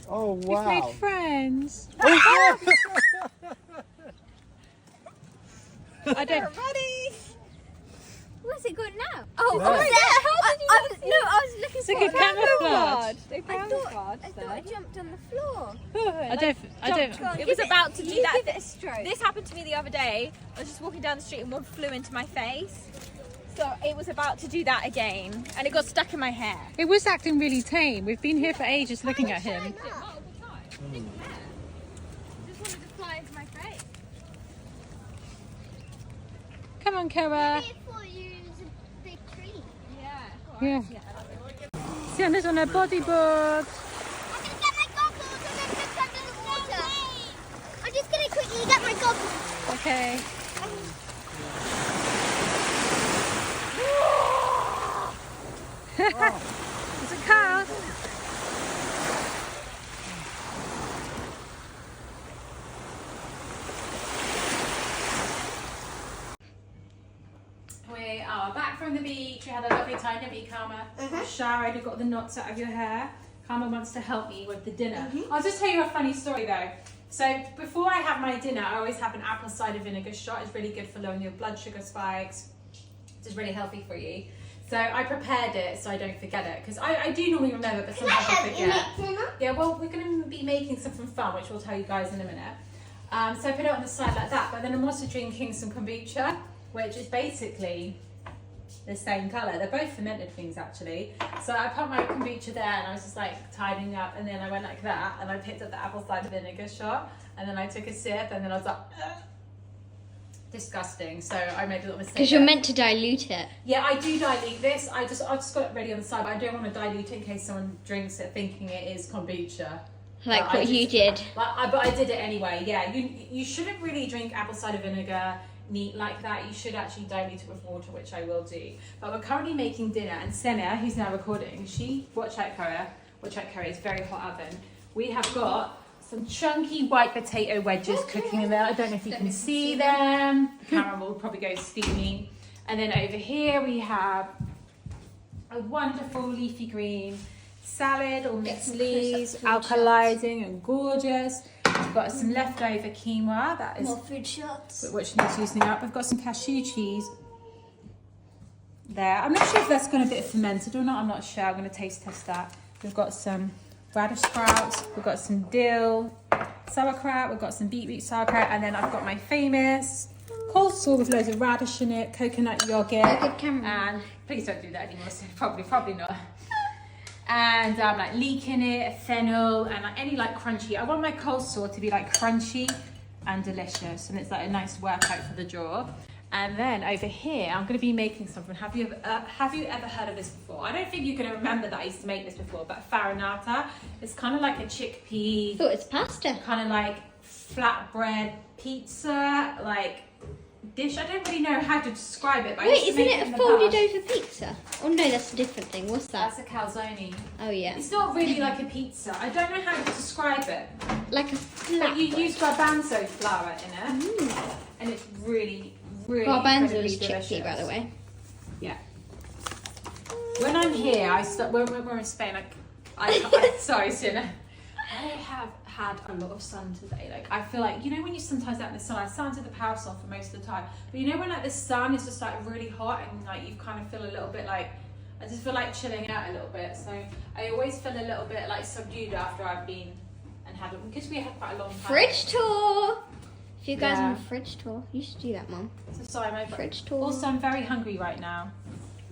Oh, We've wow. made friends. Oh, I don't. Ready? Where's it going now? Oh, There. oh there! How did you? No, I was looking It's a for good camouflage. I thought I jumped on the floor. I don't. It was about to do that. Give it a stroke. This happened to me the other day. I was just walking down the street and one flew into my face. So it was about to do that again, and it got stuck in my hair. It was acting really tame. We've been here for ages looking at him. Multiple times. Didn't care. Just wanted to fly into my face. Come on, Koa. Maybe for you is a big tree. Yeah. Yeah. Sienna's on her bodyboard. I'm gonna get my goggles and then jump under the water. I'm just gonna quickly get my goggles. Okay. It's a car. We are back from the beach. We had a lovely time, didn't we, Karma? Showered, you got the knots out of your hair. Karma wants to help me with the dinner. I'll just tell you a funny story though. So before I have my dinner, I always have an apple cider vinegar shot. It's really good for lowering your blood sugar spikes. It's really healthy for you. So I prepared it so I don't forget it, because I do normally remember, but sometimes I forget. Yeah, well, we're going to be making something fun, which we'll tell you guys in a minute. So I put it on the side like that, but then I'm also drinking some kombucha, which is basically the same colour. They're both fermented things actually. So I put my kombucha there and I was just like tidying up, and then I went like that and I picked up the apple cider vinegar shot, and then I took a sip and then I was like, ugh. Disgusting. So I made a little mistake. Because you're meant to dilute it. Yeah, I do dilute this. I just got it ready on the side, but I don't want to dilute it in case someone drinks it thinking it is kombucha. Like But what you did. But I did it anyway. Yeah, you shouldn't really drink apple cider vinegar neat like that. You should actually dilute it with water, which I will do. But we're currently making dinner, and Senna, who's now recording, watch out Korea, it's very hot oven. We have got some chunky white potato wedges cooking in there. I don't know if you can see them. The camera will probably go steamy. And then over here we have a wonderful leafy green salad or mixed leaves, alkalizing and gorgeous. We've got some leftover quinoa that is More food shots. which needs using up. We've got some cashew cheese there. I'm not sure if that's going to be fermented or not. I'm not sure. I'm going to taste test that. We've got some radish sprouts. We've got some dill sauerkraut. We've got some beetroot sauerkraut, and then I've got my famous coleslaw with loads of radish in it, coconut yogurt, and please don't do that anymore. So probably not. And like leek in it, fennel, and like any like crunchy. I want my coleslaw to be like crunchy and delicious, and it's like a nice workout for the jaw. And then over here, I'm going to be making something. Have you ever heard of this before? I don't think you're going to remember that I used to make this before, but farinata. It's kind of like a chickpea. I thought it's pasta. Kind of like flatbread pizza, like dish. I don't really know how to describe it. But I Wait, used to isn't make it in a the folded past. over pizza? Oh no, that's a different thing. What's that? That's a calzone. Oh yeah. It's not really like a pizza. I don't know how to describe it. Like a But you flatbread. use garbanzo flour in it, and it's really Garbanzo incredibly is chickpea, by delicious. the way. Yeah. When I'm here, when we're in Spain, sorry, Sina. I have had a lot of sun today. Like I feel like, you know when you sometimes out in the sun, I stand to the power off for most of the time. But you know when like the sun is just like really hot and like you kind of feel a little bit like, I just feel like chilling out a little bit. So I always feel a little bit like subdued after I've been and had, because we had quite a long time. Fridge tour! If you guys Yeah. want a fridge tour, you should do that, Mum. So sorry, my Fridge tour. Also, I'm very hungry right now.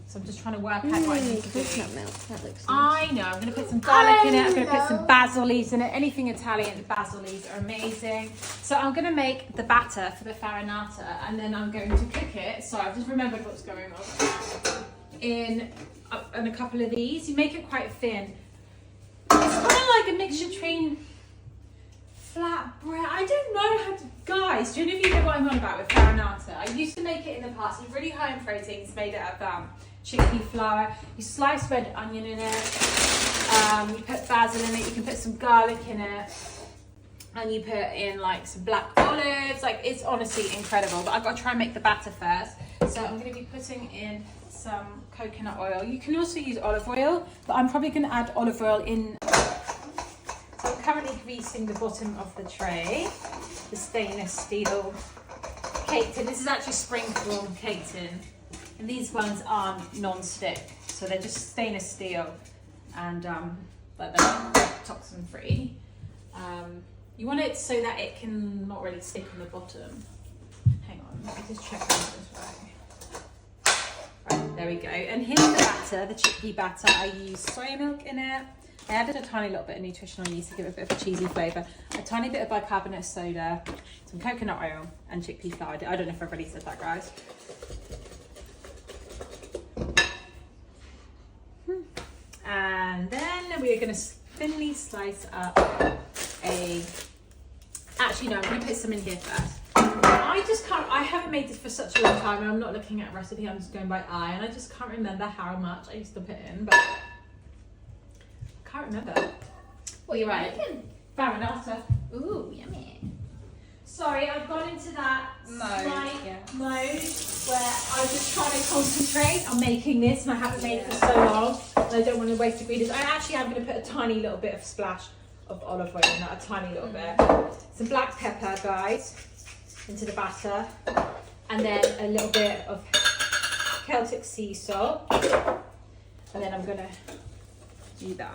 So I'm just trying to work out what I need to do. Coconut milk. That looks nice. I know, I'm going to put some garlic in it, I'm going to put some basil leaves in it. Anything Italian, the basil leaves are amazing. So I'm going to make the batter for the farinata, and then I'm going to cook it. So I've just remembered what's going on. In a couple of these, you make it quite thin. It's kind of like a mixture between flat bread. I don't know how to, guys, do you know if you know what I'm on about with farinata? I used to make it in the past. It's really high in proteins, made it out of chickpea flour. You slice red onion in it. You put basil in it. You can put some garlic in it. And you put in like some black olives. Like it's honestly incredible. But I've got to try and make the batter first. So I'm going to be putting in some coconut oil. You can also use olive oil, but I'm probably going to add olive oil in. So I'm currently greasing the bottom of the tray, the stainless steel cake tin. This is actually springform cake tin, and these ones aren't non-stick, so they're just stainless steel, and but they're toxin free. You want it so that it can not really stick on the bottom. Hang on, let me just check that this way. Right, there we go. And here's the batter, the chickpea batter. I use soy milk in it. I added a tiny little bit of nutritional yeast to give it a bit of a cheesy flavour. A tiny bit of bicarbonate soda, some coconut oil, and chickpea flour. I don't know if I've already said that, guys. And then we're going to thinly slice up actually no, I'm going to put some in here first. I haven't made this for such a long time, and I'm not looking at a recipe, I'm just going by eye, and I just can't remember how much I used to put in, but I can't remember. What You're right. Farinata. Ooh, yummy. Sorry, I've gone into that Mode where I was just trying to concentrate on making this, and I haven't made it for so long, and I don't want to waste ingredients. I actually am going to put a tiny little bit of splash of olive oil in that, a tiny little bit. Some black pepper, guys, into the batter, and then a little bit of Celtic sea salt, and then I'm going to do that.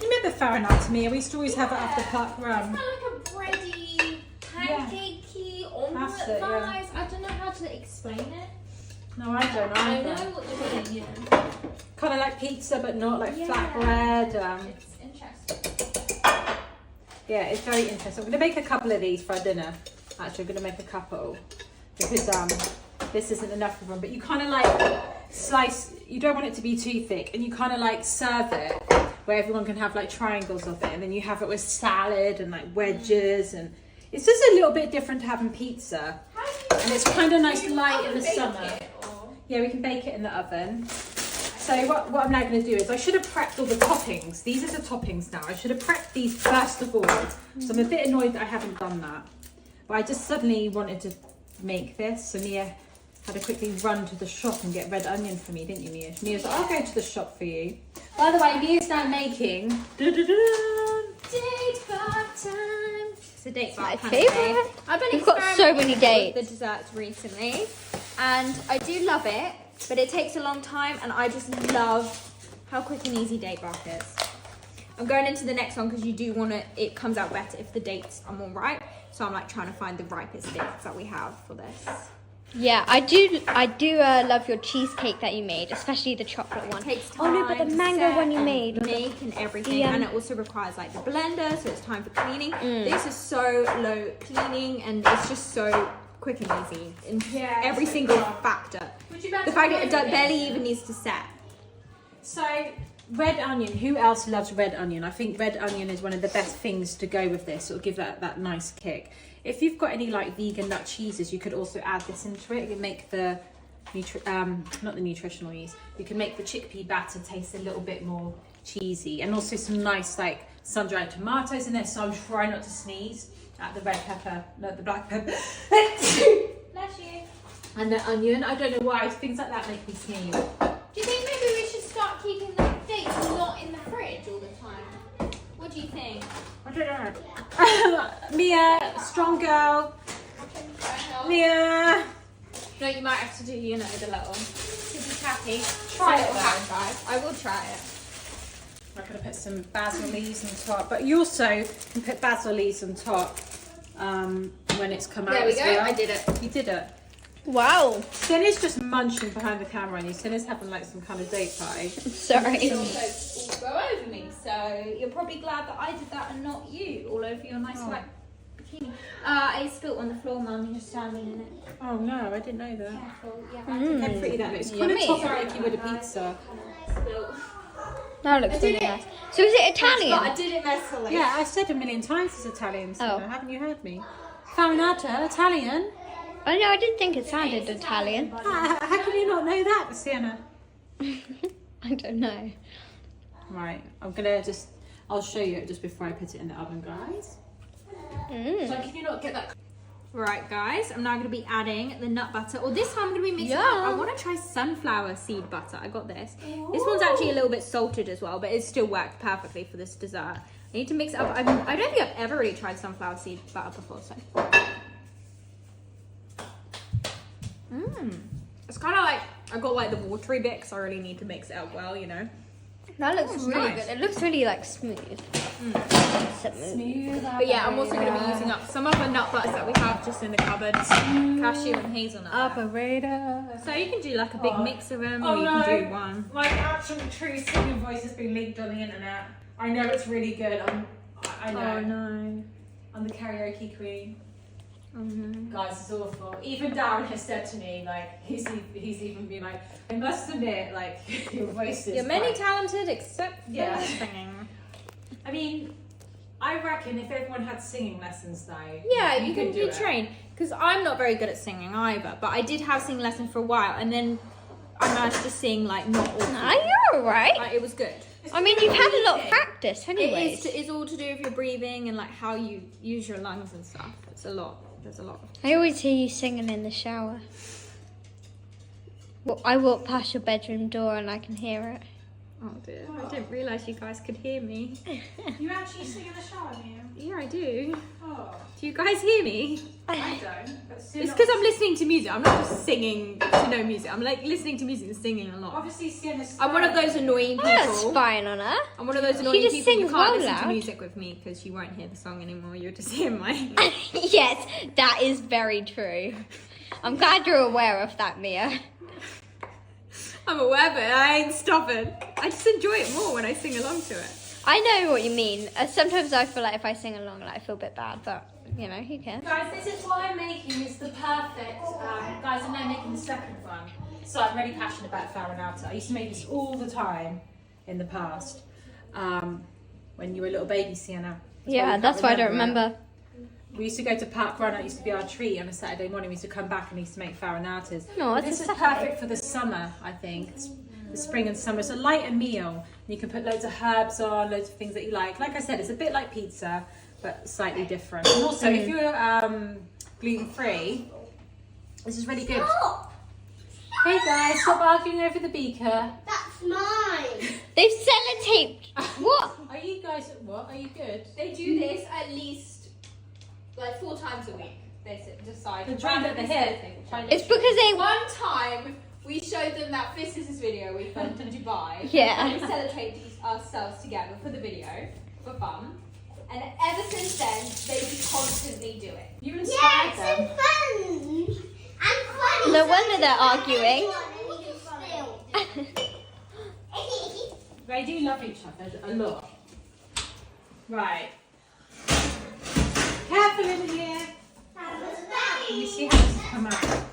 You remember farinata, Mia? We used to always have it after park run. It's kind of like a bready, pancakey, omelette That's it, yeah. vibes. I don't know how to explain it. No, I don't I either. know what you mean, yeah. Kind of like pizza, but not like Yeah. flatbread. It's interesting. Yeah, it's very interesting. I'm going to make a couple of these for our dinner. Actually, I'm going to make a couple because this isn't enough of them. But you kind of like slice. You don't want it to be too thick, and you kind of like serve it where everyone can have like triangles of it, and then you have it with salad and like wedges, and it's just a little bit different to having pizza. And it's kind of nice light in the summer. Yeah, we can bake it in the oven. So what I'm now going to do is I should have prepped all the toppings. These are the toppings now. I should have prepped these first of all. So I'm a bit annoyed that I haven't done that. But I just suddenly wanted to make this. So Mia had to quickly run to the shop and get red onion for me, didn't you, Mia? Mia's like, I'll go to the shop for you. By the way, Mia's now making Date bar time. It's a date My bar favourite. I've been We've got so many experimenting with dates. the desserts recently, and I do love it, but it takes a long time, and I just love how quick and easy date bar is. I'm going into the next one because you do want to, it comes out better if the dates are more ripe. So I'm like trying to find the ripest dates that we have for this. Yeah, I do love your cheesecake that you made, especially the chocolate one. It takes Oh time no, but the to mango set one you and made. make and everything, and it also requires like the blender, so it's time for cleaning. This is so low cleaning, and it's just so quick and easy in every single factor. The fact that it barely even needs to set. So, red onion. Who else loves red onion? I think red onion is one of the best things to go with this. It'll give that nice kick. If you've got any like vegan nut cheeses, you could also add this into it. You can make the not the nutritional yeast. You can make the chickpea batter taste a little bit more cheesy, and also some nice like sun-dried tomatoes in there. So I'm trying not to sneeze at the red pepper, not the black pepper. Bless you. And the onion. I don't know why things like that make me sneeze. Do you think maybe we should start keeping the dates not in the fridge all the time? What do you think? I don't know. Mia, strong girl. Mia. No, you might have to do, you know, the little. To be happy. Try it, though. I will try it. I'm going to put some basil leaves on top, but you also can put basil leaves on top when it's come out. There we as go. well. I did it. You did it. Wow. Cinna's just munching behind the camera, and Cinna's having like some kind of date party. Sorry. It'll all go over me, so you're probably glad that I did that and not you, all over your nice white bikini. I spilled on the floor, Mum. You're standing in it. Oh no, I didn't know that. Careful. Yeah. How pretty that looks. Kind of Yummy. topping like you would a pizza. That looks really nice. So is it Italian? I did it messily. Yeah, I said a million times it's Italian, Cinna. Oh. Haven't you heard me? Farinata, Italian. Oh no, I didn't think it sounded Italian. How can you not know that, Sienna? I don't know. Right, I'll show you it just before I put it in the oven, guys. So can you not get that? Right, guys, I'm now going to be adding the nut butter. Or this time I'm going to be mixing up. I want to try sunflower seed butter. I got this. Ooh. This one's actually a little bit salted as well, but it still worked perfectly for this dessert. I need to mix it up. I don't think I've ever really tried sunflower seed butter before, so. It's kind of like, I got like the watery bit because I really need to mix it up well, you know. That looks really nice. good. It looks really like smooth. Smooth. But yeah, I'm also going to be using up some of the nut butters that we have just in the cupboards. Cashew and hazelnut. Operator. So you can do like a big mix of them, or you can do one. My actual true singing voice has been leaked on the internet. I know it's really good. I know. Oh no. I'm the karaoke queen. Oh no. Guys, it's awful. Even Darren has said to me, like, he's even been like, I must admit, like, your voice is. You're many quite... talented except for Yeah. singing. I mean, I reckon if everyone had singing lessons though. Yeah, you can do do it. train. Because I'm not very good at singing either, but I did have singing lessons for a while, and then I managed to sing like not all. Nah, you're alright. Like, it was good. I mean, you've had a lot of practice, anyways. It's all to do with your breathing and like how you use your lungs and stuff. It's a lot. There's a lot. I always hear you singing in the shower. Well, I walk past your bedroom door and I can hear it. Oh dear, I didn't realise you guys could hear me. You actually sing in the shower, Mia? Yeah, I do. Oh, Do you guys hear me? I don't. But It's because I'm listening to music. I'm not just singing to no music. I'm like listening to music and singing a lot. Obviously, Sienna's. I'm one of those annoying people. That's fine on her. I'm one of those annoying just people. You sings can't well listen to loud. music with me because you won't hear the song anymore. You'll just hear my. Yes, that is very true. I'm glad you're aware of that, Mia. I'm aware, but I ain't stopping. I just enjoy it more when I sing along to it. I know what you mean. Sometimes I feel like if I sing along, like, I feel a bit bad, but, you know, who cares? Guys, this is what I'm making. Is the perfect. Guys, I'm now making the second one. So I'm really passionate about farinata. I used to make this all the time in the past. When you were a little baby, Sienna. Yeah, that's why I don't remember. We used to go to Park Run. It used to be our treat on a Saturday morning. We used to come back and we used to make farinatas. No, But it's this a is Saturday. perfect for the summer, I think. It's the spring and summer. It's a lighter meal. And you can put loads of herbs on, loads of things that you like. Like I said, it's a bit like pizza, but slightly different. And also, if you're gluten-free, this is really good. Stop! Hey guys, stop arguing over the beaker. That's mine. They've sellotaped. What? Are you guys, what? Are you good? They do this at least like 4 times a week. They decide. The drum at the hip. It's because they... One time we showed them that Fizz video we filmed in Dubai. Yeah. And we celebrated ourselves together for the video for fun. And ever since then, they just constantly do it. You Yeah, inspired it's them. so fun. And funny. No wonder they're arguing. They do love each other a lot. Right. Careful in here. Can you see how this has come out?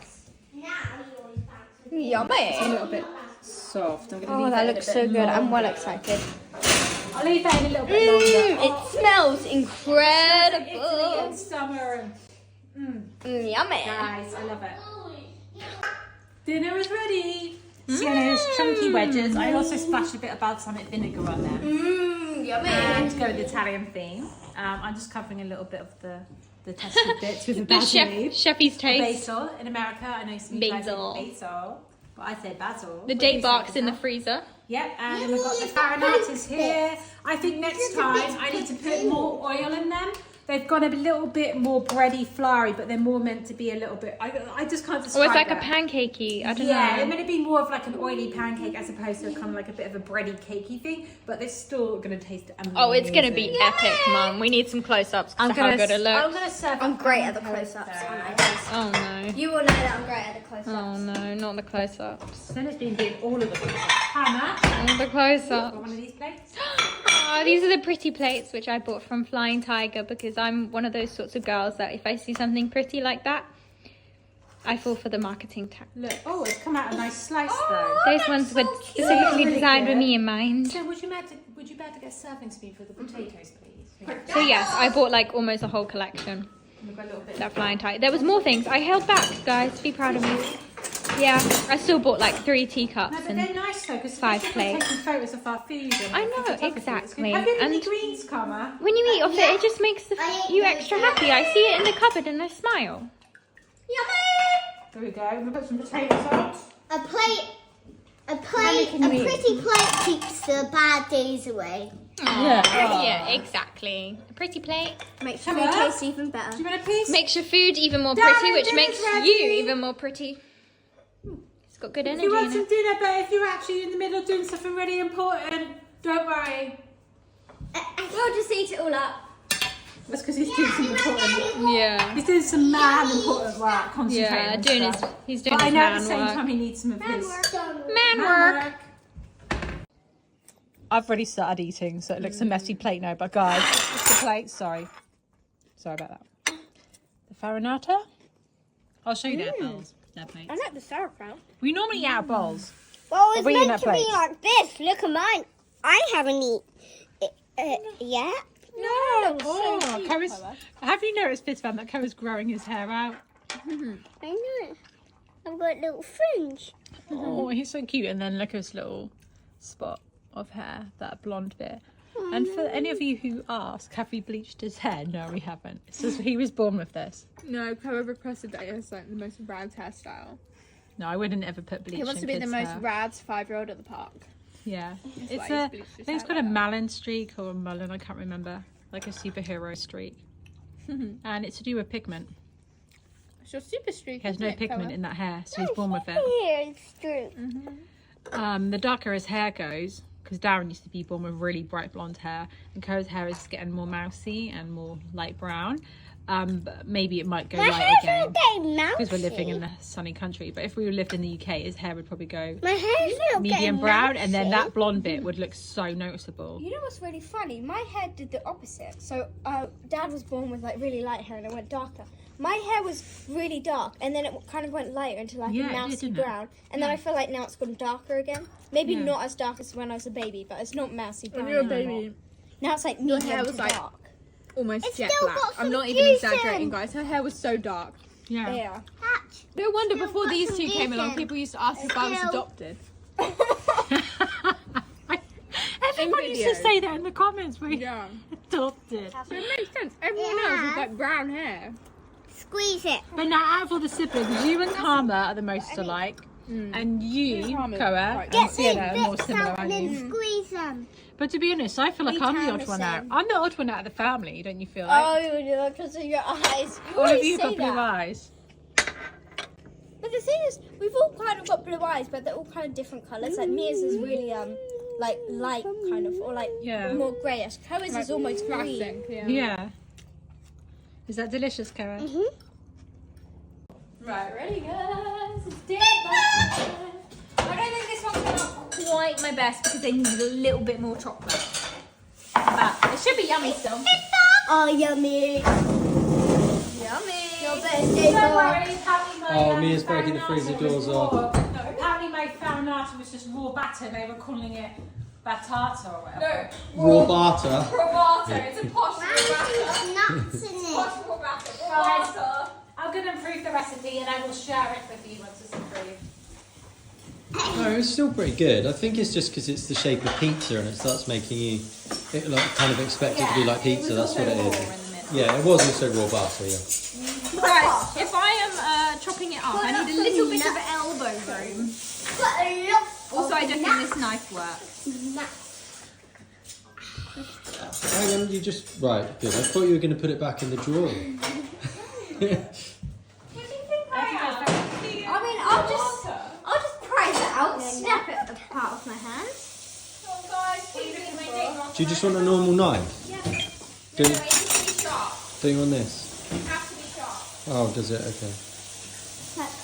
Yummy. It's a little bit soft. I'm gonna Oh, leave that it a looks bit so good. I'm well longer. excited. I'll leave that in a little bit longer. It smells Italy incredible. and summer. Yummy. Guys, I love it. Dinner is ready. Sienna's chunky wedges. I also splashed a bit of balsamic vinegar on them. Yummy. And to go with the Italian theme, I'm just covering a little bit of the tested bits with the The basil leaf. chefy's taste. Basil. In America, I know some of you guys say Basil. basil. But I say basil. The What do date you say, bark's in the Basil? freezer. Yep, and then we've got the farinatas here. I think next time I need to put more oil in them. They've got a little bit more bready, floury, but they're more meant to be a little bit. I just can't describe Or it's like it. a pancakey. I don't Yeah, they're know. meant to be more of like an oily pancake as opposed to kind of like a bit of a bready, cakey thing. But they're still going to taste amazing. Oh, it's going to be epic, Mum. We need some close-ups to how good it I'm looks. going to serve. I'm great at the pancakes close-ups, there. aren't I? Oh, no. You will know that I'm great at the close-ups. Oh, no. Not the close-ups. Senna's been doing all of the close-ups. Hannah, Not the close-ups. got one of these plates? Oh, these are the pretty plates which I bought from Flying Tiger because I'm one of those sorts of girls that if I see something pretty like that, I fall for the marketing tactic. Look, oh, it's come out a nice slice though. Those ones were specifically Really designed with good. me in mind. So would you be able to get a serving spoon for the potatoes, please? So yes, I bought like almost a whole collection. We've got a little bit. That Flying Tiger. There was more things. I held back, guys. Be proud of me. Yeah, I still bought like 3 teacups No, but and they're nice though, because 5 we're plates. taking photos of our food. And I know, photography. It's exactly. good. Have you any And- greens, Karma? when you eat off it just makes you extra happy. I see it in the cupboard and I smile. There we go. I'm gonna put some potatoes on. A How pretty many can you eat? plate keeps the bad days away. Yeah, exactly. A pretty plate Makes Come food on. taste even Do better. you want a piece? makes your food even more Darling, pretty, which dinner's makes ready. you even more pretty. It's got good If energy you want in some it. dinner, but if you're actually in the middle of doing something really important, don't worry. We'll just eat it all up. That's because he's doing some important. Yeah. He's doing some mad important work, concentrating. Yeah, and doing his, stuff. he's doing But I his know at man the same work. time he needs some of his Man work. I've already started eating, so it looks a messy plate now. But guys, it's the plate. Sorry about that. The farinata. I'll show you their bowls. Their plates. I like the sauerkraut. We normally eat out of bowls. Well, it's Are we in meant that to be plate? like this. Look at mine. I haven't eaten yet. No. Oh, Cora's, have you noticed, Fizz fan, that Cora's growing his hair out? I know. I've got a little fringe. Oh, he's so cute. And then look at his little spot of hair, that blonde bit. And for any of you who ask, have we bleached his hair? No, we haven't. It's just he was born with this. No, Chloe requested that it was like the most rad hairstyle. No, I wouldn't ever put bleach He wants to in be the kids' most hair. rad 5-year-old at the park. Yeah. That's It's why a, he's bleached I his think it's hair called a like Malin streak or a Mullen, I can't remember. Like a superhero streak. And it's to do with pigment. It's your super streak. He has no isn't it, pigment Chloe? in that hair, so he's born with it. Here, it's true. The darker his hair goes, because Darren used to be born with really bright blonde hair, and Cora's hair is getting more mousy and more light brown. But maybe it might go My light hair's again not getting mousy. because we're living in the sunny country. But if we lived in the UK, his hair would probably go My hair's not medium getting brown, and then mousy. that blonde bit would look so noticeable. You know what's really funny? My hair did the opposite. So Dad was born with like really light hair and it went darker. My hair was really dark and then it kind of went lighter into like Yeah, a it did, mousy didn't it? brown. And then I feel like now it's gone darker again. Maybe Yeah. not as dark as when I was a baby, but it's not mousy brown When you were a anymore. baby, Now it's like your medium hair to was like dark. almost It's jet still black. got I'm some not even juice exaggerating, in. guys. Her hair was so dark. Yeah. Yeah. No wonder Still before got these some two came juice along, in. people used to ask if I was Still- adopted. Everyone used to videos. say that in the comments. We Yeah. adopted. So it makes sense. Everyone else with like brown hair. Squeeze it. But now, out of all the siblings, you and Karma are the most alike. And you, Karma's Koa, quite and Get Sienna these are more bits similar, out aren't and you? then squeeze them. But to be honest, I feel like We I'm the can odd one the out. same. I'm the odd one out of the family, don't you feel like? Oh, you're because of your eyes. You All of always you say got blue that. eyes. But the thing is, we've all kind of got blue eyes, but they're all kind of different colours. Like Mia's is really like light kind of, or like Yeah. more greyish. Chloe's is almost green. Plastic. Yeah. Yeah. Is that delicious, Koa? Right, ready guys? It's dinner time. I don't think this one's going to quite my best because they need a little bit more chocolate. But it should be yummy still. Oh, yummy. Yummy. Your birthday Don't boy. worry, apparently my Oh, Mia's breaking the farinata freezer was doors raw. off. No, apparently my farinata was just raw batter. They were calling it batata or whatever. Raw barter. Raw batter. It's a posh raw There's batter. nuts in it. Posh raw batter. Raw batter. I'm going to improve the recipe and I will share it with you once it's improved. No, it's still pretty good. I think it's just because it's the shape of pizza and it starts making you like kind of expect it to be like pizza. That's what it is. Yeah, it was also raw barter. Yeah. Right, if I am chopping it up, I need a little bit of elbow room. Got a lot Also, I don't think this knife works. nuts. Hang on, you just right. Good. I thought you were going to put it back in the drawer. I mean, I'll just prize it out, snap it apart of my hand. Do you just want a normal knife? Yeah. Do, No, it needs to be sharp. do you want this? It has to be sharp. Oh, does it? Okay.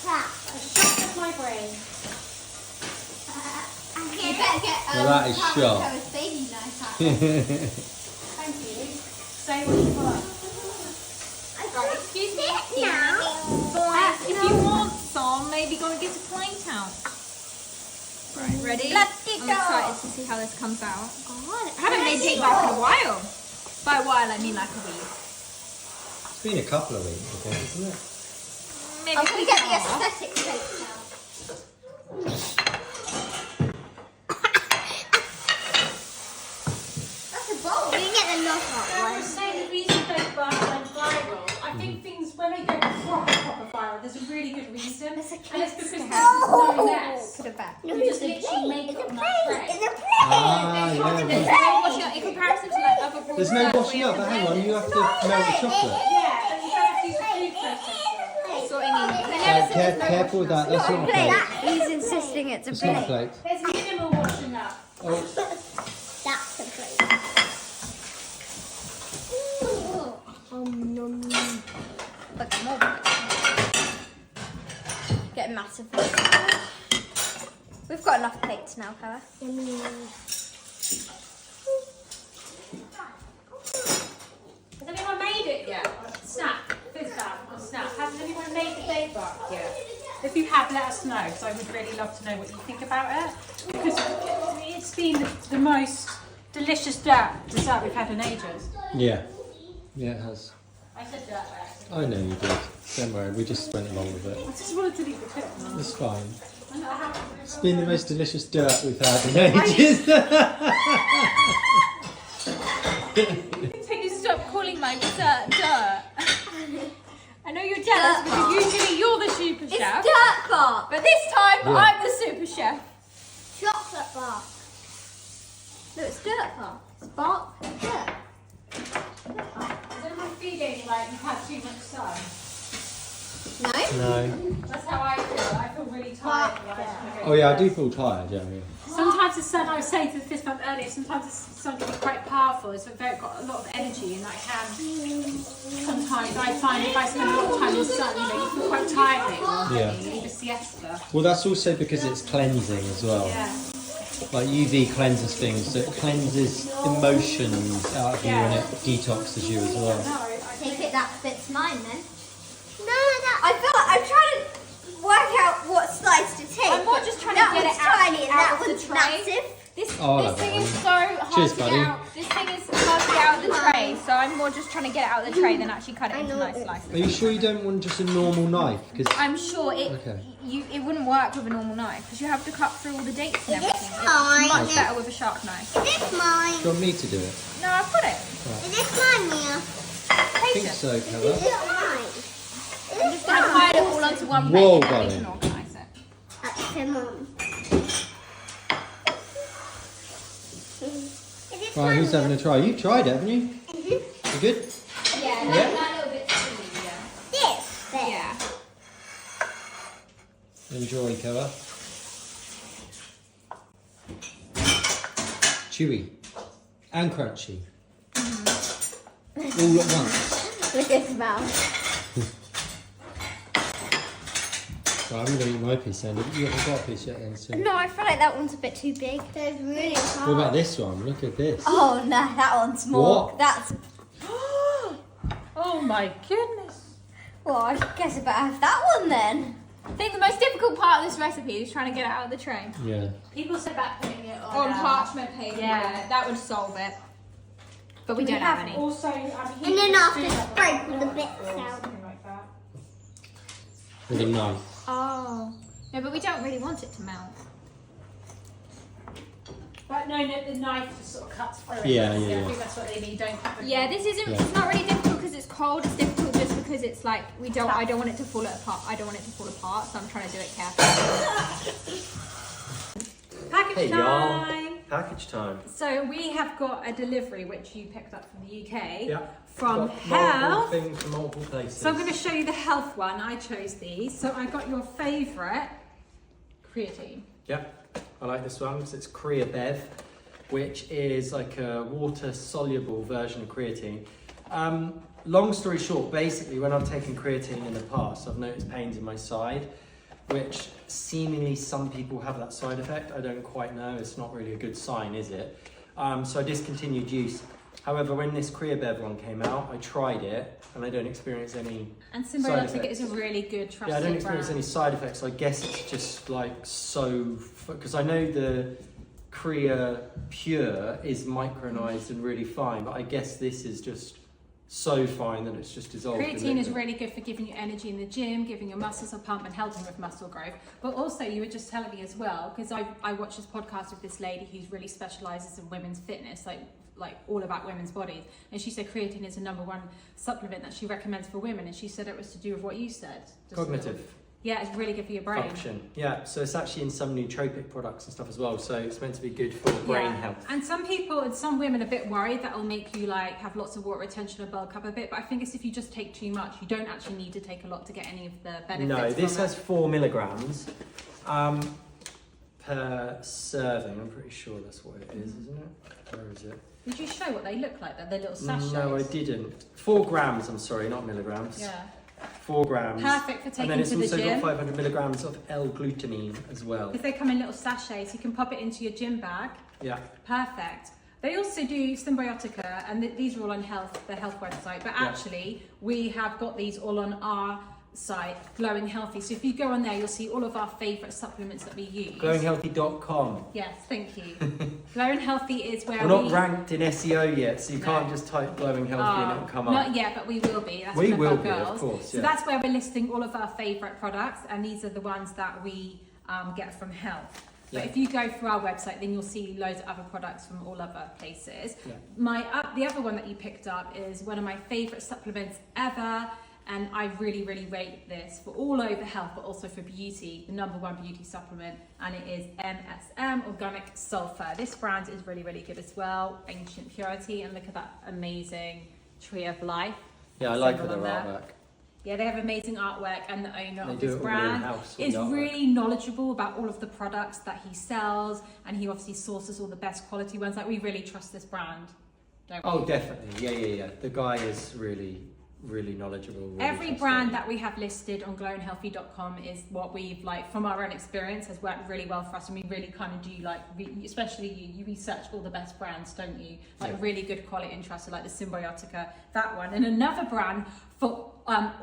Sharp as my brain. You better get Well, that is sharp. baby knife out. Thank you. Say what you want. Right, excuse me. If you want some, maybe go and get a plate out. Right, ready? Let's I'm go. excited to see how this comes out. God, I haven't made cake back in a while. By a while, I mean like a week. It's been a couple of weeks, I think, isn't it? Maybe I'm gonna get the half. aesthetic plate now. That's a bowl. You can get the lot I hot was saying the reason those bars went viral, I think things, when they go proper viral, there's a really good reason. And it's because there's no mess. Put it back. You just literally make it on that tray. It's a plate. Ah, There's yeah. no washing up in comparison to like other broad There's no washing up, but hang on, you have to melt the chocolate. Yeah, but you don't have to use the food processor. sorting in. Careful with that, that's not a plate. He's insisting it's a It's not a plate. plate. There's minimal washing up. Oh, That's a plate. Look, more. Get a massive plate. We've got enough plates now, Cara. Has anyone made it yet? Snap, Fizz on Snap. Has anyone made the day bar yet? If you have, let us know, because I would really love to know what you think about it. Because it's been the most delicious dessert we've had in ages. yeah. Yeah, it has. I said dirt by accident. I know you did. Don't worry, we just went along with it. I just wanted to leave the clip. It's fine. I'm not happy. It's been the most delicious dirt we've had in ages. Can you stop calling my dessert dirt? I know you're jealous because usually you're the super It's chef. dirt bar. But this time Yeah. I'm the super chef. Chocolate bar. No, it's dirt bar. Spark. Dirt. Is anyone feeling like you've had too much sun? No. No. That's how I feel. I feel really tired. Oh yeah, I do feel tired, yeah. Sometimes the sun, I was saying to the fist bump earlier, sometimes the sun can be quite powerful. It's got a lot of energy and that can, sometimes I find if I spend a lot of time in the sun, you feel quite tired later on. Yeah. You need a siesta. Well, that's also because it's cleansing as well. Yeah. Like UV cleanses things, so it cleanses emotions out of you and it detoxes you as well. No, Take it that fits mine then. No, that. I feel like I'm trying to work out what slice to take. I'm more just trying that to get one's it out, tiny and out that of the one's tray. massive. This Oh, I this love thing that is one. so hard Cheers, to buddy. get out. This thing is hard to get out of the tray, so I'm more just trying to get it out of the tray than actually cut it into nice slices. Are you sure you don't want just a normal knife? Because I'm sure it Okay. it wouldn't work with a normal knife because you have to cut through all the dates and Is everything. this mine? It's much better with a sharp knife. Is this mine? do you want me to do it? No, I've got it. Is this mine, Mia? I think so, Is Keller. this mine? I'm just going to hide it all onto one plate Whoa, and then we darling. can organise it. That's for Mum. Is this Right, mine, who's having a try? You've tried it, haven't you? You good? Yeah, Yeah? that little bit's chilly, yeah. This bit. Yeah. Enjoy, Keller. Chewy and crunchy. All at once. Look at smell. Right, I'm going to eat my piece then. You haven't got a piece yet then, so. No, I feel like that one's a bit too big. There's really What hard. about this one? Look at this. Oh no, that one's more. What? That's. Oh my goodness. Well, I guess I better have that one then. I think the most difficult part of this recipe is trying to get it out of the tray. Yeah. People said about putting it On parchment paper. Yeah. That would solve it. But we don't have any. Also, And then after sprinkle the bits out. Something like that. With a knife. Oh. No, but we don't really want it to melt. But no, the knife just sort of cuts through it. Yeah, I yeah. think that's what they need. Don't cut the Yeah, this isn't. Yeah. It's not really difficult because it's cold. It's difficult just because it's like we don't. I don't want it to fall apart. I don't want it to fall apart, so I'm trying to do it carefully. package time. Package time. So we have got a delivery which you picked up from the UK. Yeah. From Got Health. multiple things from multiple places. So I'm going to show you the health one. I chose these. So I got your favourite creatine. Yep, I like this one because it's Korea Bev, which is like a water-soluble version of creatine. Long story short, basically when I've taken creatine in the past, I've noticed pains in my side, which seemingly some people have that side effect. I don't quite know. It's not really a good sign, is it? So I discontinued use. However, when this Korea Bev one came out, I tried it and I don't experience any And side Symbiotic effects. is a really good trusted Yeah, I don't experience brand. any side effects. So I guess it's just like so, because I know the Korea Pure is micronized and really fine, but I guess this is just so fine that it's just dissolved. Creatine is really good for giving you energy in the gym, giving your muscles a pump and helping with muscle growth. But also you were just telling me as well, because I watched this podcast with this lady who's really specialises in women's fitness, like all about women's bodies. And she said creatine is the #1 supplement that she recommends for women. And she said it was to do with what you said. Cognitive. Yeah, it's really good for your brain. Function. Yeah, so it's actually in some nootropic products and stuff as well. So it's meant to be good for brain health. And some people and some women are a bit worried that it'll make you like have lots of water retention or bulk up a bit. But I think it's if you just take too much, you don't actually need to take a lot to get any of the benefits. No, this from has 4 milligrams per serving. I'm pretty sure that's what it is, isn't it? Where is it? Did you show what they look like? They're little sachets. No, I didn't. 4 grams, I'm sorry, not milligrams. Yeah. 4 grams. Perfect for taking and then it's to the also gym. got 500 milligrams of L-glutamine as well. Because they come in little sachets, you can pop it into your gym bag. Yeah. Perfect. They also do Symbiotica, and these are all on the health website. But actually, we have got these all on our site, Glowing Healthy. So if you go on there, you'll see all of our favourite supplements that we use. Glowinghealthy.com. Yes, thank you. Glowing Healthy is where We're not ranked in SEO yet, so you can't just type Glowing Healthy and it'll come up. Not yet, but we will be. That's We one will of be, our of goals. course, So yeah. that's where we're listing all of our favourite products, and these are the ones that we get from Health. But Yeah. if you go through our website, then you'll see loads of other products from all other places. Yeah. The other one that you picked up is one of my favourite supplements ever, and I really, really rate this for all over health, but also for beauty, the #1 beauty supplement, and it is MSM Organic Sulfur. This brand is really, really good as well, Ancient Purity, and look at that amazing Tree of Life. Yeah, I like symbol their on there. artwork. Yeah, they have amazing artwork, and the owner They of do this it all brand in-house with is the artwork. really knowledgeable about all of the products that he sells, and he obviously sources all the best quality ones. Like, we really trust this brand, don't we? Oh, definitely. Yeah. The guy is really, really knowledgeable. Really Every brand that we have listed on glowinghealthy.com is what we've, like, from our own experience, has worked really well for us, and we really kind of do, like, especially you research all the best brands, don't you? Like, really good quality and trusted, like the Symbiotica, that one. And another brand for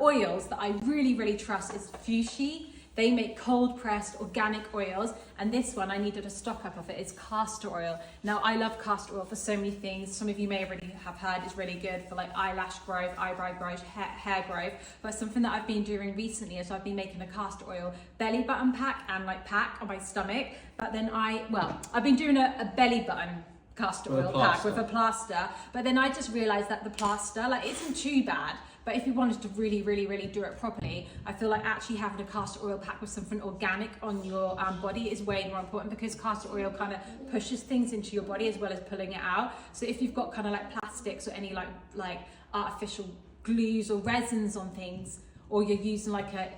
oils that I really, really trust is Fushi. They make cold pressed organic oils, and this one I needed a stock up of it. It's castor oil. Now, I love castor oil for so many things. Some of you may already have heard it's really good for like eyelash growth, eyebrow growth, hair growth. But something that I've been doing recently is I've been making a castor oil belly button pack and like pack on my stomach. But then I've been doing a belly button castor oil pack with a plaster. But then I just realized that the plaster, like, isn't too bad. But if you wanted to really, really, really do it properly, I feel like actually having a castor oil pack with something organic on your body is way more important, because castor oil kind of pushes things into your body as well as pulling it out. So if you've got kind of like plastics or any like artificial glues or resins on things, or you're using like a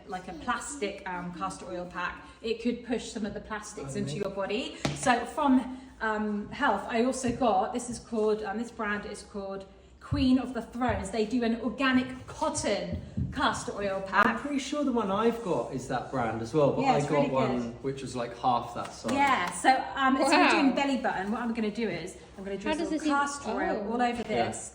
plastic castor oil pack, it could push some of the plastics into your body. So from Health, I also got, this brand is called Queen of the Thrones. They do an organic cotton castor oil pack. I'm pretty sure the one I've got is that brand as well, but Yeah, I it's got really one good. which was like half that size. Yeah, so instead of doing belly button, what I'm going to do is I'm going to How drizzle does this castor oil all over this,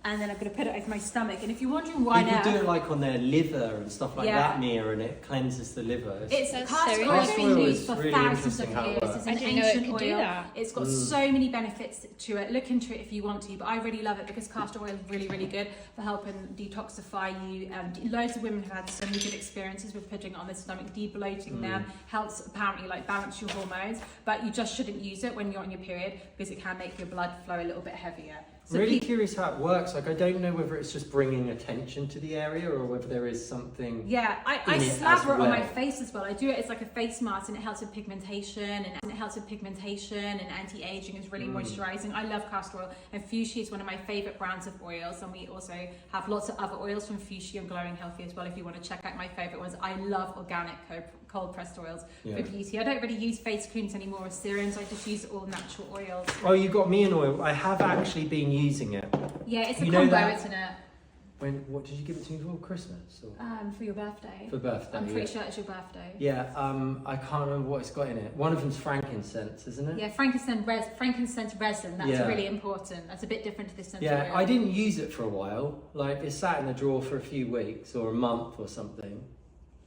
and then I'm going to put it over my stomach. And if you're wondering why People now, do it like on their liver and stuff like Yeah. that near, and it cleanses the liver. it's That's castor so oil has interesting. been Castor oil used is for really thousands of interesting how it years. works. It's I an didn't know it ancient could do oil. that. It's got so many benefits to it. Look into it if you want to, but I really love it because castor oil is really, really good for helping detoxify you. Loads of women have had so many good experiences with putting it on their stomach, debloating them, helps apparently like balance your hormones, but you just shouldn't use it when you're on your period because it can make your blood flow a little bit heavier. So Really curious how it works. Like, I don't know whether it's just bringing attention to the area or whether there is something. Yeah, I in it slather as it on my well. face as well. I do it as like a face mask, and it helps with pigmentation and anti-aging. It's really moisturizing. I love castor oil, and Fushi is one of my favorite brands of oils, and we also have lots of other oils from Fushi and Glowing Healthy as well if you want to check out my favorite ones. I love organic cold pressed oils for beauty. I don't really use face creams anymore or serums. I just use all natural oils. Oh, you got me an oil. I have actually been using it. Yeah, it's a You know combo, that- isn't it? What did you give it to me for Christmas or For your birthday. for birthday? I'm pretty sure it's your birthday. Yeah. I can't remember what it's got in it. One of them's frankincense, isn't it? Yeah, frankincense resin. That's Yeah. really important. That's a bit different to this essential Yeah, oil. I didn't use it for a while. Like, it sat in the drawer for a few weeks or a month or something.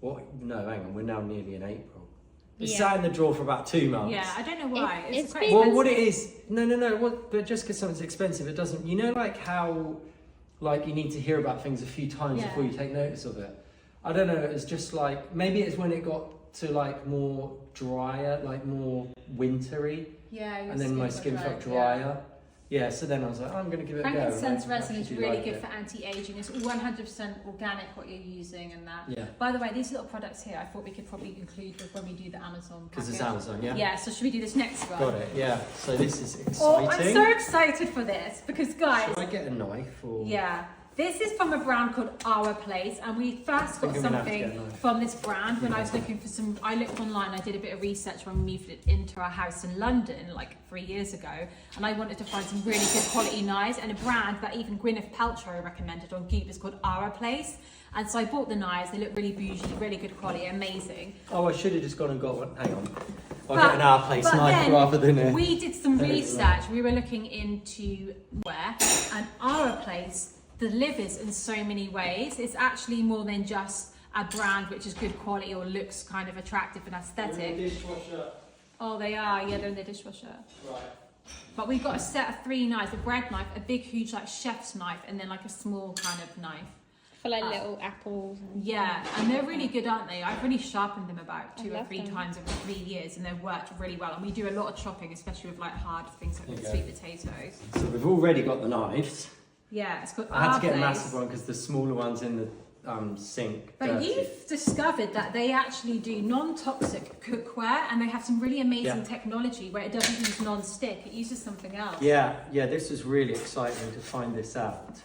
What? No, hang on. We're now nearly in April. It sat in the drawer for about 2 months. Yeah, I don't know why. It's quite been- Well, expensive. what it is, no. But just because something's expensive, it doesn't. You know, like how like you need to hear about things a few times Yeah. before you take notice of it. I don't know, it's just like, maybe it's when it got to like more drier, like more wintry, Yeah. your and then my got skin dry, felt drier. Yeah, so then I was like, I'm going to give it a go. Frankincense I resin is actually really like good it. for anti-aging. It's 100% organic what you're using and that. Yeah, By the way, these little products here, I thought we could probably include with when we do the Amazon because it's package. Amazon, yeah? Yeah, so should we do this next one? Got it, yeah. So this is Oh, exciting. I'm so excited for this because guys, Should I get a knife or? yeah, this is from a brand called Our Place, and we first got think I'm gonna have to get something a knife. from this brand when I was looking for some. I looked online, I did a bit of research when we moved it into our house in London like 3 years ago, and I wanted to find some really good quality knives and a brand that even Gwyneth Paltrow recommended on Goop is called Our Place. And so I bought the knives. They look really bougie, really good quality, amazing. Oh, I should have just gone and got one. Hang on. I'll But- get an Our Place but knife then rather than a. We did some There you go. research. We were looking into where, and Our Place delivers in so many ways. It's actually more than just a brand which is good quality or looks kind of attractive and aesthetic. Dishwasher. Oh, they are. Yeah, they're in the dishwasher. Right. But we've got a set of 3 knives: a bread knife, a big, huge like chef's knife, and then like a small kind of knife. For like little apples. And Yeah, and they're really good, aren't they? I've really sharpened them about I 2 or love 3 them. times over 3 years, and they've worked really well. And we do a lot of chopping, especially with like hard things like There you sweet go. potatoes. So we've already got the knives. Yeah, it's got. I had Our to get a Place. massive one because the smaller one's in the sink. But dirty. you've discovered that they actually do non-toxic cookware, and they have some really amazing Yeah. technology where it doesn't use non-stick; it uses something else. Yeah, this was really exciting to find this out.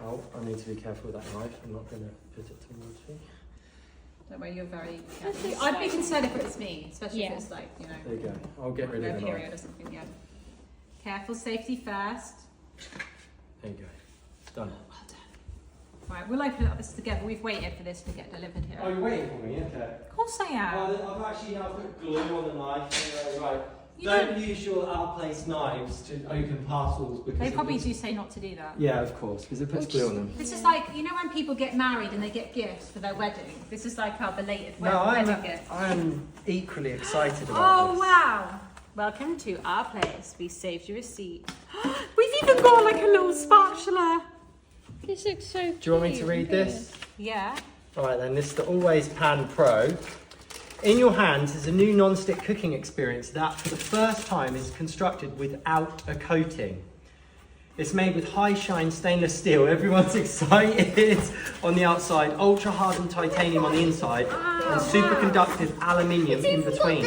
Oh, I need to be careful with that knife. I'm not going to put it towards me. Don't worry, you're very. I'd be concerned if it was me, especially Yeah. if it's like There you go. I'll get rid no of the period knife. or something. Yeah. Careful, safety first. There you go. Done. Well done. Right, we'll open up this together. We've waited for this to get delivered here. Oh, you're waiting for me? Okay. Of course I am. I've actually now put glue on the knife. Right. You Don't use your Our Place knives to open parcels because They it probably puts- do say not to do that. Yeah, of course, because it puts glue on them. This is like, you know when people get married and they get gifts for their wedding? This is like our belated No, wedding gift. I'm equally excited about Oh, this. wow. Welcome to Our Place. We saved you a seat. We've even got like a little spatula. This looks so cute. Do you want me to read this? Yeah. All right then, this is the Always Pan Pro. In your hands is a new non-stick cooking experience that for the first time is constructed without a coating. It's made with high shine stainless steel. Everyone's excited on the outside, ultra hardened titanium on the inside, and superconductive aluminium in between.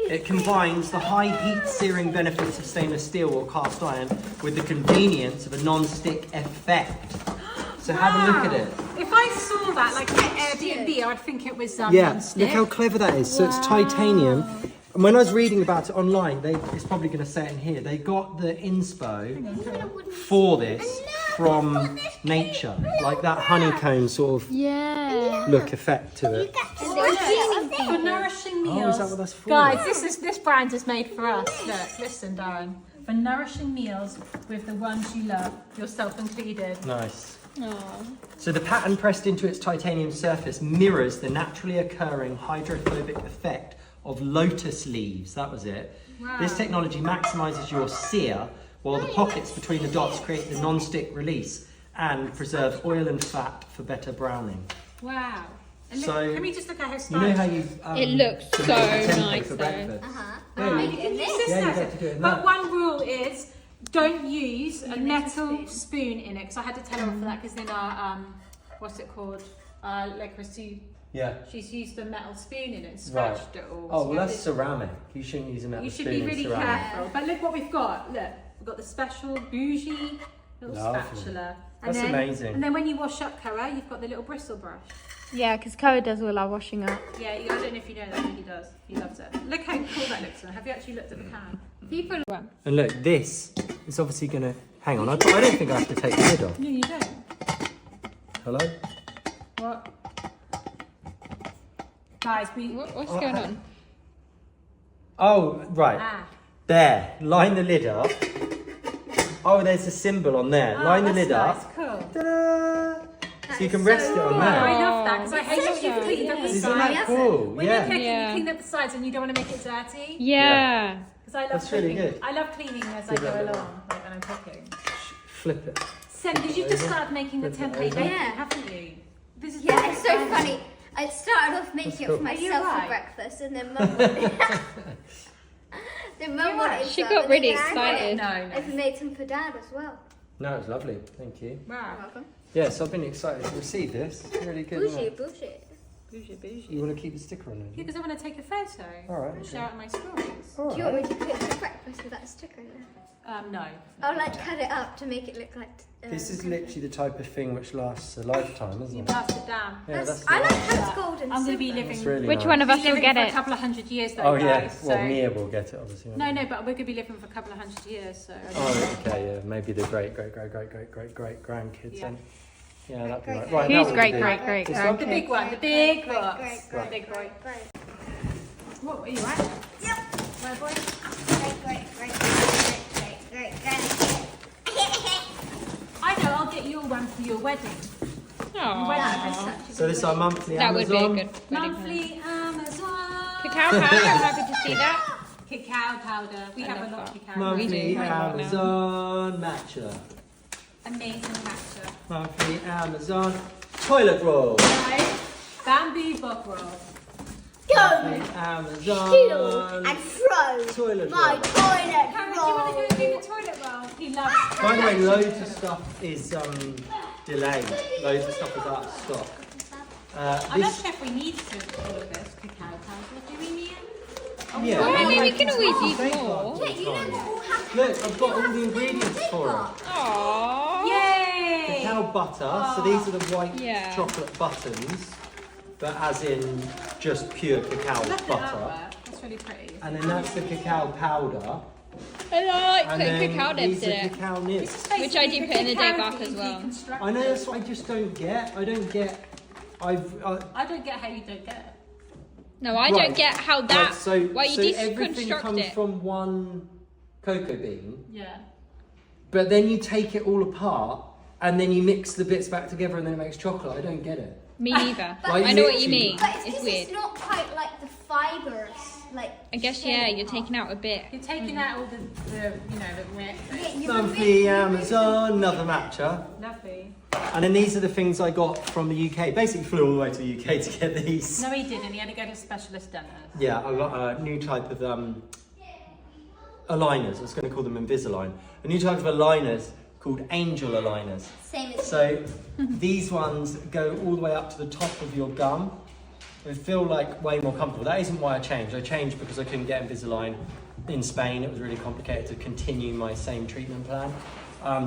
It combines the high heat searing benefits of stainless steel or cast iron with the convenience of a non-stick effect. So have a look at it. If I saw that like at Airbnb, I'd think it was Yeah, non-stick. look how clever that is. So it's titanium. And when I was reading about it online, it's probably going to say it in here. They got the inspo for this from nature, like that honeycomb sort of look effect to it. For nourishing meals. Oh, is that what that's for? Guys, this brand is made for us. Look, listen, Darren. For nourishing meals with the ones you love, yourself included. Nice. Aw. So the pattern pressed into its titanium surface mirrors the naturally occurring hydrophobic effect of lotus leaves. That was it. Wow. This technology maximizes your sear, while the pockets between the dots create the non-stick release and preserve oil and fat for better browning. Wow. And look, So, can we just look at how You stylish know how you It looks the so template nice for though. breakfast? Oh, you can use this Yeah, you now. get to do it in But that. one rule is don't use a metal spoon in it, because I had to tell her off for that, because in our what's it called, Le Creuset, Yeah. she's used a metal spoon in it and Right. scratched it all. Oh, So well, you have that's to- ceramic. You shouldn't use a metal You should spoon be in really ceramic. careful. But look what we've got. Look, we've got the special bougie little Lovely. spatula. That's amazing. And then when you wash up, Cara, you've got the little bristle brush. Yeah, because Koa does all our washing up. Yeah, I don't know if you know that, but he does. He loves it. Look how cool that looks. Have you actually looked at the can? People. And look, this is obviously going to... Hang on, I don't think I have to take the lid off. No, you don't. Hello? What? Guys, What's Oh, going on? Oh, right. There. Line the lid up. Oh, there's a symbol on there. Line the lid nice. up. Cool. Ta-da! So you can rest it on Oh, there. I love that, because I hate when you've so cleaned up the Isn't sides. that cool? When you're Yeah. cooking, Yeah. you clean up the sides and you don't want to make it dirty. Yeah. Because I love That's really cooking. good. I love cleaning as I Give that go a bit along, like when I'm cooking. Flip it. Sam, because you've just started making the template bacon, Yeah. haven't you? This is Yeah, it's so funny. I started off making it for Are you myself right? for breakfast, and then Mum wanted. Then Mum wanted She some, got and really then Dad excited. wanted- I've made some for Dad as well. No, it's lovely. Thank you. Wow. Welcome. Yes, I've been excited to receive this. It's really good. isn't it? Bougie. You want to keep the sticker on it? Because I want to take a photo. All right, And okay. share it in my stories. All Do you want me right. to cook for breakfast with that sticker in there? No. I'll like cut it up to make it look like. This is literally the type of thing which lasts a lifetime, You isn't it? pass it down. Yeah, that's I like nice. how it's gold and I'm going to be silver. living. That's really Which nice. one of us We're will living get for a it? couple of 100 years though, Oh yeah, guys. well so... Mia will get it obviously. No, but we're going to be living for a couple of 100 years, so. Oh okay, yeah, maybe the great grandkids Yeah. then. Yeah, that'd be right. Great, Right, Who's now what great, we do- great, great, This great? one? The big one, the big Great, box. great, Right. Big boy. Great. What are you at? Yep. My boy? Great. I know, I'll get you one for your wedding. Aww. So this is our monthly That would Amazon. be a good wedding present. Monthly Amazon. Cacao powder, I'm happy to see that. Cacao powder. We I have love a lot that. of cacao. Monthly We do, I know. Amazon matcha. Amazing matcha. Monthly Amazon toilet roll. Right? Bamboo bob roll. Monthly Steal Amazon and throw toilet my roll. toilet Karen, do you want to roll. go and do the toilet roll? He loves it. By the way, loads of stuff is delayed. Loads of stuff is out of stock. I'm not This, sure if we need to all of this cacao powder. Do we need it? yeah. Well, I mean, we can always use Great more. one. Yeah, you know what will happen? Look, I've got all the ingredients for it. Aww. Yay! Cacao butter. So these are the white Yeah. chocolate buttons, but as in just pure cacao Look at butter. that. That's really pretty. And then that's the cacao powder. I like And putting then cacao nibs these in are it. cacao nibs. Which I do put in the day bath as well. I know, that's what I just don't get. I don't get. I don't get how you don't get it. No, I Right. don't get how that. Right, so why you so everything deconstruct comes it. from one cocoa bean, Yeah. but then you take it all apart and then you mix the bits back together and then it makes chocolate. I don't get it. Me neither. Like, I know what you literally- mean. But It's because weird. it's not quite like the fibers, like. I guess yeah, you're taking out a bit. You're taking out all the the wick. Yeah, you're Monthly removing- Amazon, another matcha. Lovely. And then these are the things I got from the UK. Basically flew all the way to the UK to get these. No, he didn't. He had to go to a specialist dentist. Yeah, I got a new type of aligners. I was going to call them Invisalign. A new type of aligners called angel aligners. Same as. So these ones go all the way up to the top of your gum. They feel like way more comfortable. That isn't why I changed. I changed because I couldn't get Invisalign in Spain. It was really complicated to continue my same treatment plan.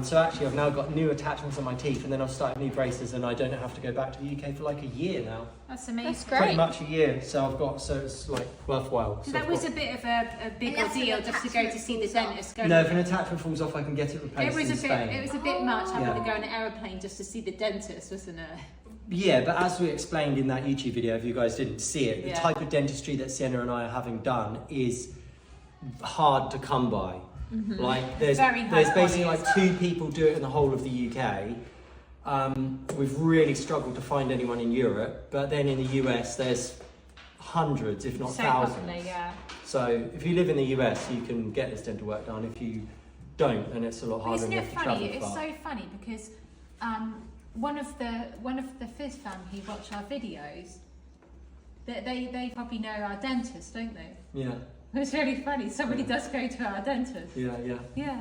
So actually I've now got new attachments on my teeth and then I've started new braces and I don't have to go back to the UK for like a year now. That's amazing. That's Pretty great. much a year. So I've got, so it's like worthwhile. So That I've was got- a bit of a big And that's ordeal an just to go to see the attachment dentist. Go No, if an attachment falls off I can get it it replaced was in a bit. Spain. It was a bit much having Yeah. to go on an aeroplane just to see the dentist, wasn't it? Yeah, but as we explained in that YouTube video, if you guys didn't see it, the Yeah. type of dentistry that Sienna and I are having done is hard to come by. Like there's Very high basically quality. like 2 people do it in the whole of the UK. We've really struggled to find anyone in Europe, but then in the US there's hundreds, if not So thousands. popular, yeah. So if you live in the US, you can get this dental work done. If you don't, then it's a lot But harder. isn't and you it have to travel funny? It's far. so funny because one of the Fizz fam who watch our videos, they probably know our dentist, don't they? Yeah, It's really funny. Somebody does go to our dentist. yeah, yeah. Yeah.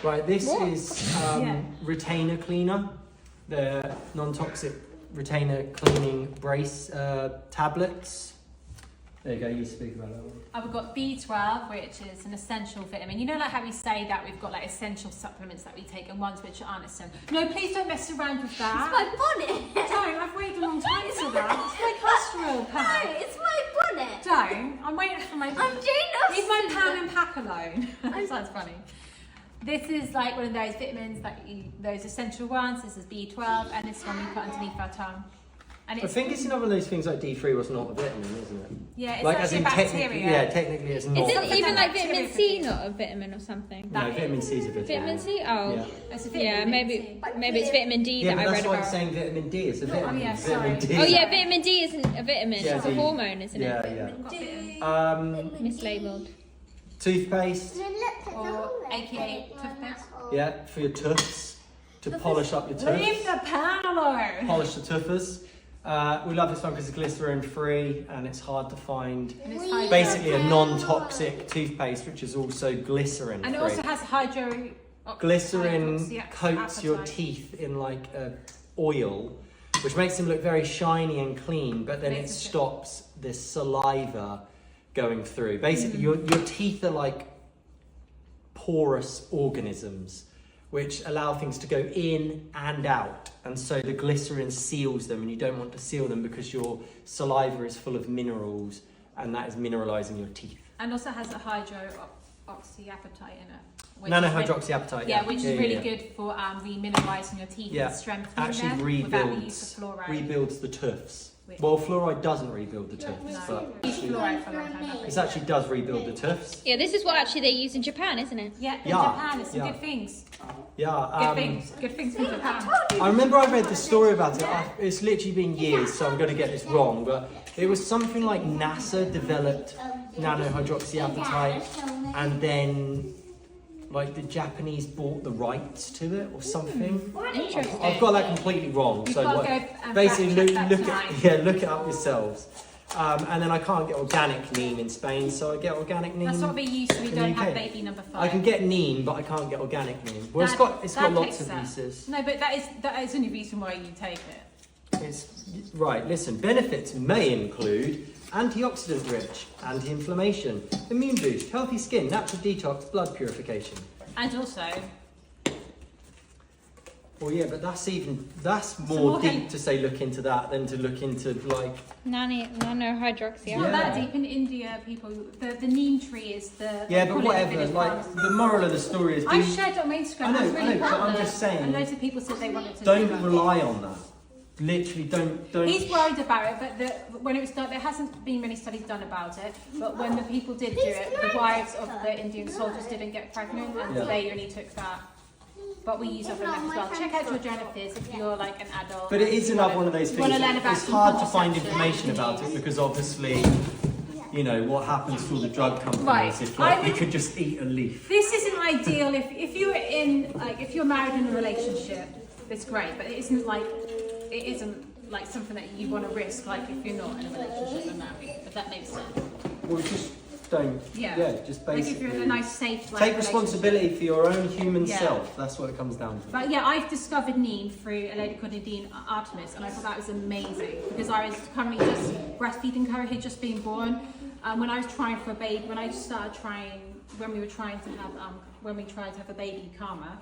Right, this What? is Yeah. retainer cleaner, the non-toxic retainer cleaning brace tablets. There you go, you speak about that one. We've got B12, which is an essential vitamin. You know, like how we say that we've got like essential supplements that we take and ones which aren't essential. No, please don't mess around with that. My bonnet. Don't, I've waited a long time for that. It's my cholesterol No, pad. it's my bonnet. Don't. I'm waiting for my. I'm Jane Austen. Leave my pan and pack alone. That sounds funny. This is like one of those vitamins that those essential ones. This is B12, and this one we put underneath our tongue. And I think it's another one of those things like D3 was not a vitamin, isn't it? yeah, it's Like actually a technically, bacteria. yeah, technically it's not. Isn't Something even like like vitamin bacteria C could be. not a vitamin or something? No, That vitamin C is a vitamin. Vitamin C? Oh. Yeah. It's a Yeah, vitamin maybe C. maybe it's vitamin D Yeah, that but I that's read why about. it's saying vitamin D. It's a vitamin. yeah, vitamin sorry. D. Oh yeah, vitamin D isn't a vitamin, Yeah, it's a D. hormone, isn't Yeah, it? yeah. Mislabeled. Toothpaste. Or AKA toothpaste. Yeah, for your tooths. to polish up your Leave tuffs. the pan alone. Polish the tuffers. We love this one because it's glycerin free and it's hard to find. And it's hydro- Basically a non-toxic toothpaste which is also glycerin And it free. also has hydro. Glycerin hydroxy coats your apatite. teeth in like a oil, which makes them look very shiny and clean, but then it Makes it- stops the saliva going through. Basically, your teeth are like porous organisms which allow things to go in and out, and so the glycerin seals them, and you don't want to seal them because your saliva is full of minerals and that is mineralizing your teeth. And also has a hydroxyapatite in it. which Nanohydroxyapatite. Yeah, which is really yeah. good for remineralising your teeth Yeah, and strengthening actually them without the use of fluoride. rebuilds the tufts. Wait. Well, fluoride doesn't rebuild the tufts, No. but Use fluoride for a long time. it actually does rebuild the tufts. Yeah, this is what actually they use in Japan, isn't it? Yeah, in Yeah, Japan, it's some yeah. good things. Yeah. Good things from Japan. I remember I read the story about it. It's literally been years, so I'm going to get this wrong, but it was something like NASA developed nanohydroxyapatite, and then like the Japanese bought the rights to it or something. Interesting. I've got that completely wrong. You've So got to what, go and basically fact check look that at tonight. look it up yourselves. And then I can't get organic neem in Spain, so I get organic neem. That's what we use so we in don't the have UK. baby number 5. I can get neem, but I can't get organic neem. Well, it's That got lots takes of that. uses. No, but that is the only reason why you take it. It's right. Listen, benefits may include antioxidant rich, anti-inflammation, immune boost, healthy skin, natural detox, blood purification. And also, Well, yeah, but that's more more deep hem- to say look into that than to look into like. Nanohydroxy. it's not that deep in India, people. The neem tree is the. Yeah, they but call it the whatever. village Like plant. the moral of the story is, I shared it on my Instagram. I know, That's really but I'm popular. just saying, And loads of people said they wanted to. do don't that. rely on that. Literally, don't. He's worried about it, but when it was done, there hasn't been many studies done about it. But when the people did do it, the wives of the Indian soldiers didn't get pregnant, and Yeah. they only took that. But we use other methods as well. Check out Georgiana Fizz if you're like an adult. But it and is you another wanna- one of those you things. wanna learn about It's hard to find contraception. information about it because obviously, you know what happens to all the drug companies Right. if like I you would- could just eat a leaf. This isn't ideal if you're in like if you're married in a relationship. It's great, but it isn't like something that you want to risk. Like if you're not in a relationship and married, if that makes sense. Well, just don't. Yeah. Just Like basically. if you're in a nice, safe. Like, Take responsibility for your own human Yeah. self. That's what it comes down to. But yeah, I've discovered neem through a lady called Nadine Artemis, and I thought that was amazing because I was currently just breastfeeding her, who had just been born. When I was trying for a baby, when we tried to have a baby, Karma,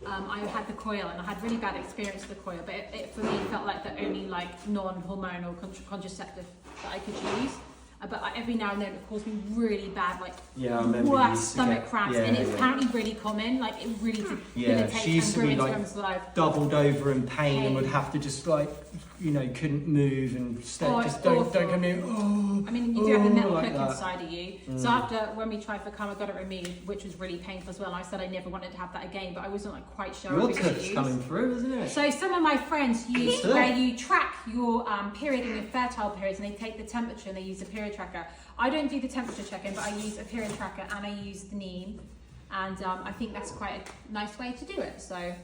I had the coil, and I had really bad experience with the coil. But it for me felt like the only like non-hormonal contraceptive that I could use. But every now and then it caused me really bad, like Yeah, I remember you worse used to stomach get- cramps, yeah, and it's yeah. apparently really common. Like it really debilitates she used to and be ruins like women's life. doubled over in pain and would Pain. have to just like, couldn't move and stay. Oh, just it's don't awful. come in. Oh, I mean, you do have the metal like hook that. inside of you. So after when we tried for Karma, I got it removed, which was really painful as well. I said I never wanted to have that again, but I wasn't like quite sure. Your what to tuft's use. coming through, isn't it? So some of my friends use Yeah. where you track your period and your fertile periods, and they take the temperature and they use a period tracker. I don't do the temperature checking, but I use a period tracker and I use the neem, and I think that's quite a nice way to do it. So, and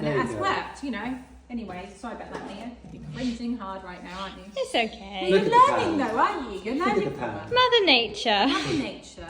There it you has go. worked, you know. Anyway, sorry about that, Mia. You're cringing hard right now, aren't you? It's okay. You're Look at the learning pan. though, aren't you? You're Look at learning the pan. Mother Nature. Mother Nature.